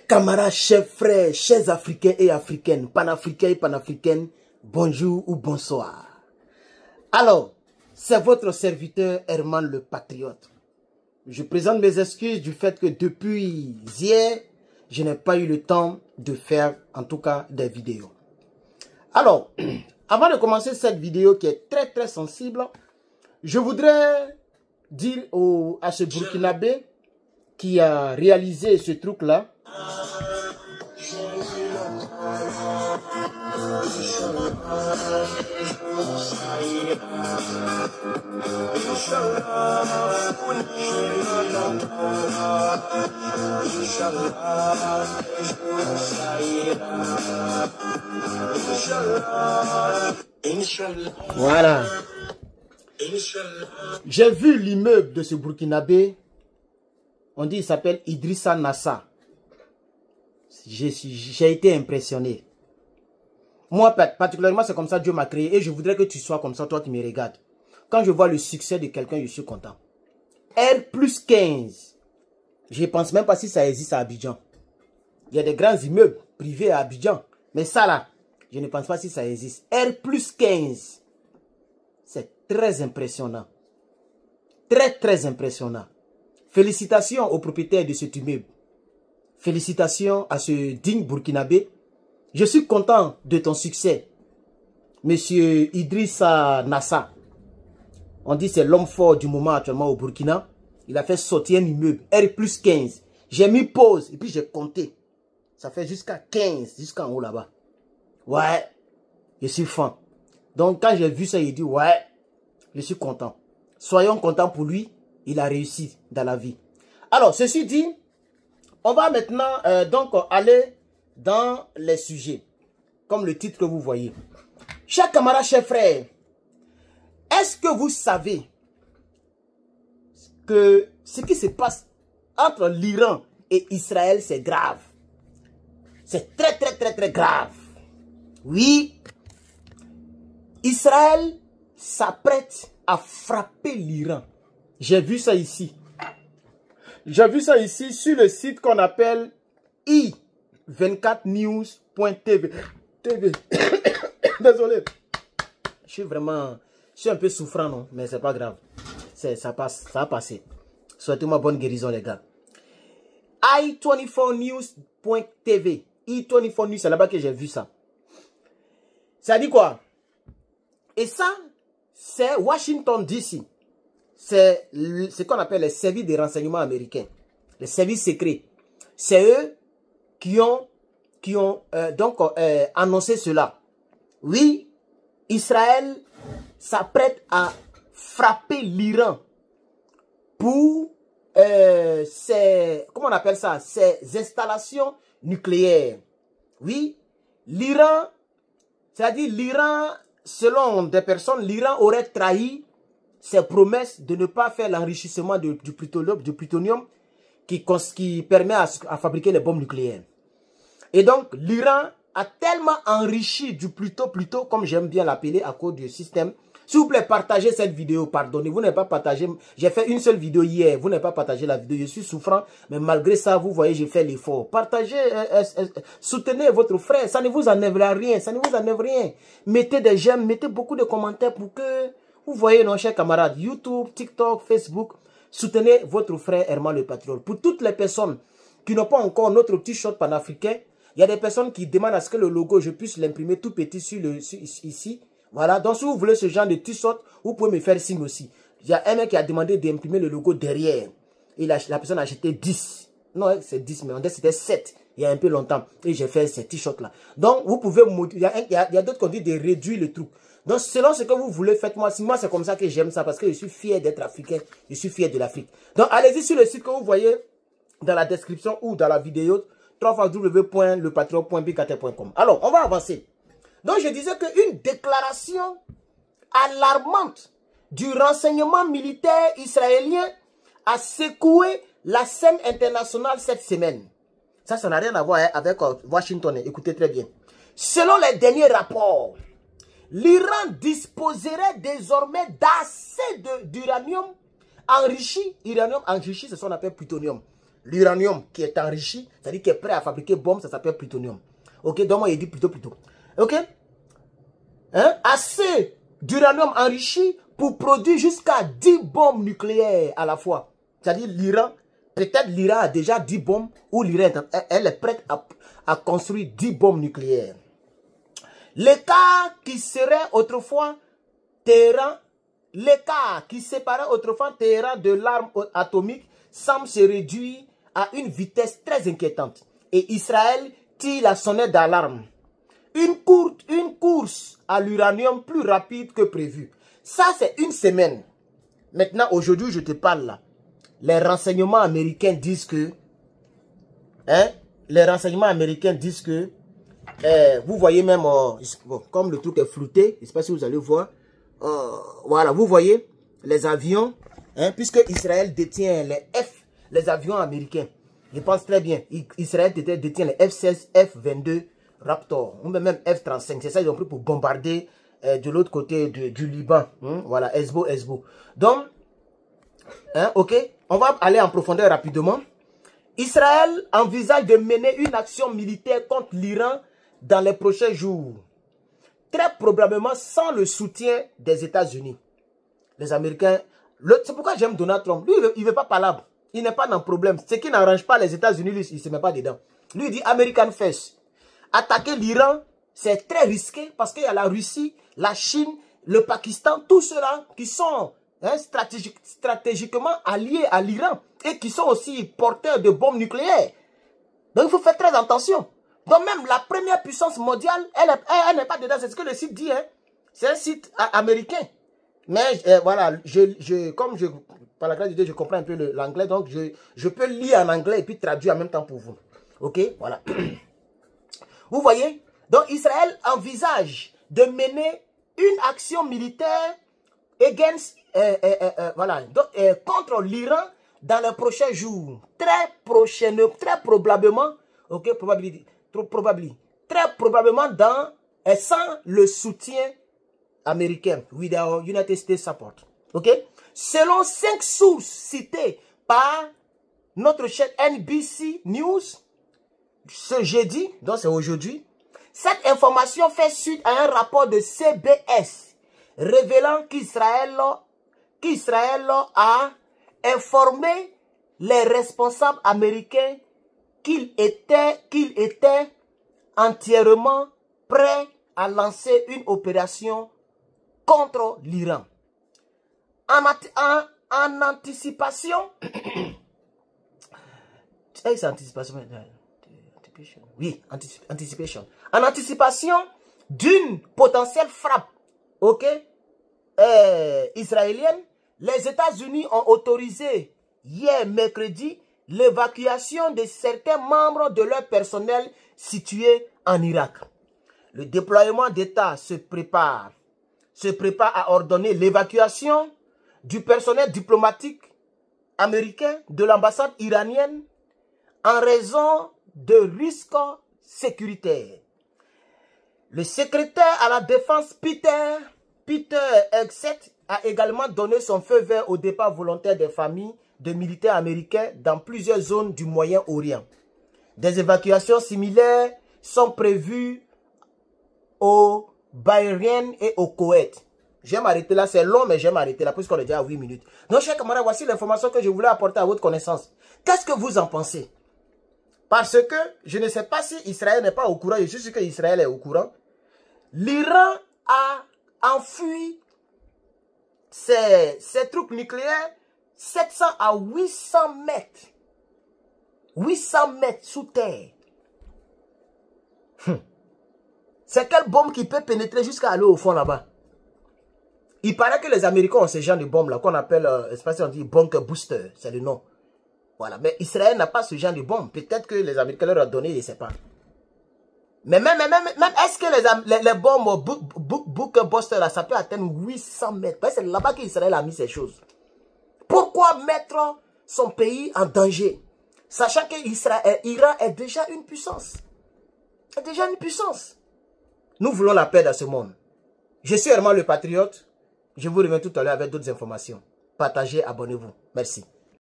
Chers camarades, chers frères, chers Africains et Africaines, panafricains et panafricaines, bonjour ou bonsoir. Alors, c'est votre serviteur Herman le Patriote. Je présente mes excuses du fait que depuis hier, je n'ai pas eu le temps de faire, en tout cas, des vidéos. Alors, avant de commencer cette vidéo qui est très sensible, je voudrais dire à ce Burkinabé qui a réalisé ce truc-là, voilà. J'ai vu l'immeuble de ce Burkinabé. On dit qu'il s'appelle Idrissa Nassa. J'ai été impressionné. Moi, particulièrement, c'est comme ça que Dieu m'a créé. Et je voudrais que tu sois comme ça, toi qui me regardes. Quand je vois le succès de quelqu'un, je suis content. R+15. Je ne pense même pas si ça existe à Abidjan. Il y a des grands immeubles privés à Abidjan. Mais ça là, je ne pense pas si ça existe. R+15. C'est très impressionnant. Très impressionnant. Félicitations aux propriétaires de cet immeuble. Félicitations à ce digne Burkinabé. Je suis content de ton succès, monsieur Idrissa Nassa. On dit c'est l'homme fort du moment actuellement au Burkina. Il a fait sortir un immeuble R+15. J'ai mis pause et puis j'ai compté. Ça fait jusqu'à 15, jusqu'en haut là-bas. Ouais, je suis fan. Donc quand j'ai vu ça, j'ai dit ouais, je suis content. Soyons contents pour lui. Il a réussi dans la vie. Alors, ceci dit, on va maintenant donc aller dans les sujets. Comme le titre que vous voyez. Chers camarades, chers frères, est-ce que vous savez que ce qui se passe entre l'Iran et Israël, c'est grave? C'est très grave. Oui, Israël s'apprête à frapper l'Iran. J'ai vu ça ici. J'ai vu ça ici sur le site qu'on appelle i24news.tv. Désolé. Je suis un peu souffrant, non? Mais c'est pas grave. Ça passe, ça va passer. Souhaitez-moi bonne guérison, les gars. i24news.tv. i24news, c'est là-bas que j'ai vu ça. Ça dit quoi? Et ça, c'est Washington DC. C'est ce qu'on appelle les services de renseignement américains. Les services secrets. C'est eux qui ont annoncé cela. Oui, Israël s'apprête à frapper l'Iran pour comment on appelle ça? Ses installations nucléaires. Oui, l'Iran, c'est-à-dire l'Iran, selon des personnes, l'Iran aurait trahi ses promesses de ne pas faire l'enrichissement du plutonium qui permet à fabriquer les bombes nucléaires. Et donc, l'Iran a tellement enrichi du plutôt, comme j'aime bien l'appeler, à cause du système. S'il vous plaît, partagez cette vidéo, pardonnez, vous n'avez pas partagé, j'ai fait une seule vidéo hier, vous n'avez pas partagé la vidéo, je suis souffrant, mais malgré ça, vous voyez, j'ai fait l'effort. Partagez, soutenez votre frère, ça ne vous enlève rien, ça ne vous enlève rien. Mettez des j'aime, mettez beaucoup de commentaires pour que, vous voyez, nos chers camarades, YouTube, TikTok, Facebook, soutenez votre frère Herman le Patriote. Pour toutes les personnes qui n'ont pas encore notre petit shot panafricain, il y a des personnes qui demandent à ce que le logo, je puisse l'imprimer tout petit ici. Voilà, donc si vous voulez ce genre de t-shirt, vous pouvez me faire signe aussi. Il y a un mec qui a demandé d'imprimer le logo derrière. Et la personne a acheté 10. Non, c'est 10, mais on dit c'était 7. Il y a un peu longtemps. Et j'ai fait ces t-shirts là. Donc, vous pouvez... Il y a d'autres qui ont dit de réduire le truc. Donc, selon ce que vous voulez, faites-moi. Moi, c'est comme ça que j'aime ça. Parce que je suis fier d'être africain. Je suis fier de l'Afrique. Donc, allez-y sur le site que vous voyez dans la description ou dans la vidéo. www.lepatriote.bkt.com. Alors, on va avancer. Donc, je disais qu'une déclaration alarmante du renseignement militaire israélien a secoué la scène internationale cette semaine. Ça n'a rien à voir avec Washington. Écoutez très bien. Selon les derniers rapports, l'Iran disposerait désormais d'assez d'uranium enrichi. Uranium enrichi, c'est ce qu'on appelle plutonium. l'uranium qui est enrichi, c'est-à-dire qui est prêt à fabriquer bombe, ça s'appelle plutonium. Ok, donc moi, il dit plutôt. Ok, hein? Assez d'uranium enrichi pour produire jusqu'à 10 bombes nucléaires à la fois. C'est-à-dire l'Iran, peut-être l'Iran a déjà 10 bombes, ou l'Iran, elle est prête à construire 10 bombes nucléaires. L'écart qui serait autrefois Téhéran, l'écart qui séparait autrefois Téhéran de l'arme atomique semble se réduire à une vitesse très inquiétante. Et Israël tire la sonnette d'alarme. Une course à l'uranium plus rapide que prévu. Ça, c'est une semaine. Maintenant, aujourd'hui, je te parle là. Les renseignements américains disent que... vous voyez même... bon, comme le truc est flouté, je ne sais pas si vous allez voir. Voilà, vous voyez les avions. Puisque Israël détient les avions américains. Je pense très bien. Israël détient les F-16, F-22 Raptor. Ou même F-35. C'est ça ils ont pris pour bombarder de l'autre côté du Liban. Voilà, Hezbo. Donc, ok, on va aller en profondeur rapidement. Israël envisage de mener une action militaire contre l'Iran dans les prochains jours. Très probablement sans le soutien des États-Unis. Les Américains... C'est pourquoi j'aime Donald Trump. Lui, il ne veut pas parler. Il n'est pas dans le problème. Ce qui n'arrange pas les États-Unis, lui, il ne se met pas dedans. Lui, il dit American First. Attaquer l'Iran, c'est très risqué parce qu'il y a la Russie, la Chine, le Pakistan, tous ceux-là qui sont stratégiquement alliés à l'Iran et qui sont aussi porteurs de bombes nucléaires. Donc, il faut faire très attention. Donc, même la première puissance mondiale, elle n'est pas dedans. C'est ce que le site dit. C'est un site américain. Mais voilà, par la grâce de Dieu, je comprends un peu l'anglais. Donc, je peux lire en anglais et puis traduire en même temps pour vous. Ok, voilà. Vous voyez? Donc, Israël envisage de mener une action militaire contre l'Iran dans les prochains jours. Très probablement, ok, très probablement sans le soutien américain, without United States support. Ok? Selon 5 sources citées par notre chaîne NBC News, ce jeudi, donc c'est aujourd'hui, cette information fait suite à un rapport de CBS révélant qu'Israël a informé les responsables américains qu'il était entièrement prêt à lancer une opération contre l'Iran. En anticipation, oui, anticipation. En anticipation d'une potentielle frappe, ok, israélienne, les États-Unis ont autorisé hier mercredi l'évacuation de certains membres de leur personnel situés en Irak. Le déploiement d'État se prépare à ordonner l'évacuation du personnel diplomatique américain de l'ambassade iranienne en raison de risques sécuritaires. Le secrétaire à la défense Peter Hegseth a également donné son feu vert au départ volontaire des familles de militaires américains dans plusieurs zones du Moyen-Orient. Des évacuations similaires sont prévues au Bahreïn et au Koweït. Je vais m'arrêter là, c'est long, mais je vais m'arrêter là, puisqu'on est déjà à 8 minutes. Donc, chers camarades, voici l'information que je voulais apporter à votre connaissance. Qu'est-ce que vous en pensez? Parce que je ne sais pas si Israël n'est pas au courant, je suis sûr qu'Israël est au courant. L'Iran a enfui ses trucs nucléaires 700 à 800 mètres. 800 mètres sous terre. C'est quelle bombe qui peut pénétrer jusqu'à aller au fond là-bas? Il paraît que les Américains ont ce genre de bombe là qu'on appelle, on dit bunker booster, c'est le nom. Voilà, mais Israël n'a pas ce genre de bombe. Peut-être que les Américains leur ont donné, je ne sais pas. Mais même est-ce que les bombes bunker booster là, ça peut atteindre 800 mètres? C'est là-bas qu'Israël a mis ces choses. Pourquoi mettre son pays en danger? Sachant que l'Iran est déjà une puissance. C'est déjà une puissance. Nous voulons la paix dans ce monde. Je suis Herman le Patriote. Je vous reviens tout à l'heure avec d'autres informations. Partagez, abonnez-vous. Merci.